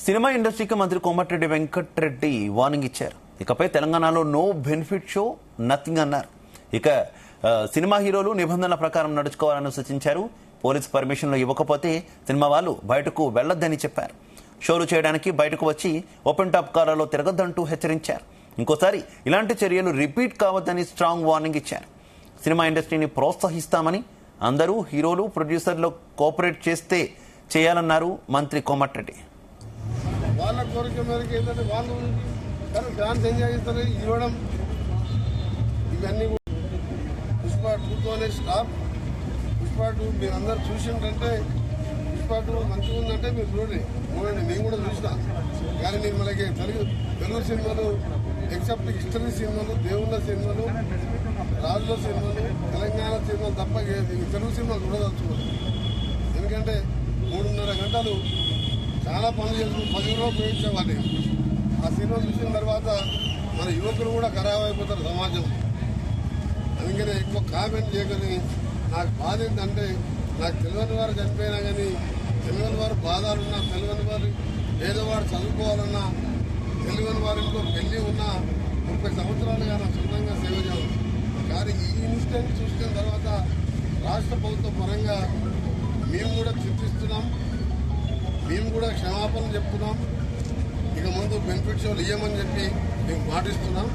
Cinema ఇండస్ట్రీకి మంత్రి Komatireddy Venkatareddy warning ఇచ్చారు. ఇకపై తెలంగాణలో నో బెనిఫిట్ షో, నథింగ్ అన్నారు. ఇక సినిమా హీరోలు నిబంధనల ప్రకారం నడుచుకోవాలని సూచించారు. పోలీస్ పర్మిషన్లు ఇవ్వకపోతే సినిమా వాళ్ళు బయటకు వెళ్లొద్దని చెప్పారు. షోలు చేయడానికి బయటకు వచ్చి ఓపెన్ టాప్ కార్లలో తిరగొద్దంటూ హెచ్చరించారు. ఇంకోసారి ఇలాంటి చర్యలు రిపీట్ కావద్దని స్ట్రాంగ్ వార్నింగ్ ఇచ్చారు. సినిమా ఇండస్ట్రీని ప్రోత్సహిస్తామని, అందరూ హీరోలు, ప్రొడ్యూసర్లు కోఆపరేట్ చేస్తే చేయాలన్నారు మంత్రి కోమటిరెడ్డి. వాళ్ళ కోరిక మేరకు ఏంటంటే వాళ్ళు డాన్స్ ఎంజాయ్ చేస్తారు, ఇవ్వడం ఇవన్నీ. పుష్ప 2 స్టాప్. పుష్ప 2 మీరు అందరు చూసిందంటే పుష్ప 2 మంచిగా ఉందంటే మీరు చూడండి. నేను కూడా చూసినా. కానీ నేను మనకి తెలుగు సినిమాలు ఎక్సెప్ట్ హిస్టరీ సినిమాలు, దేవుళ్ళ సినిమాలు, రాజుల సినిమాలు, తెలంగాణ సినిమాలు తప్ప తెలుగు సినిమాలు చూడదలుచుకోవాలి. ఎందుకంటే 3.5 గంటలు చాలా పనులు చేసుకుని 10 రోజులు ఉపయోగించేవాడిని. ఆ సినిమా చూసిన తర్వాత మన యువకులు కూడా ఖరాబ్ అయిపోతారు సమాజం. అందుకనే ఎక్కువ కామెంట్ చేయగలి. నాకు బాధ ఏంటంటే నాకు తెలియని వారు చనిపోయినా కానీ, తెలియని వారు బాధలున్నా, తెలియని వారు పేదవాడు చదువుకోవాలన్నా, తెలియని వారి ఇంట్లో పెళ్లి ఉన్నా 30 సంవత్సరాలుగా నా సొంతంగా సేవ చేయాలి. కానీ ఈ ఇన్సిడెంట్ చూసిన తర్వాత రాష్ట్ర ప్రభుత్వ పరంగా మేము కూడా చింతిస్తున్నాం. మేము కూడా క్షమాపణ చెప్తున్నాం. ఇక ముందు బెనిఫిట్ షోలు ఇవ్వమని చెప్పి మేము పాటిస్తున్నాం.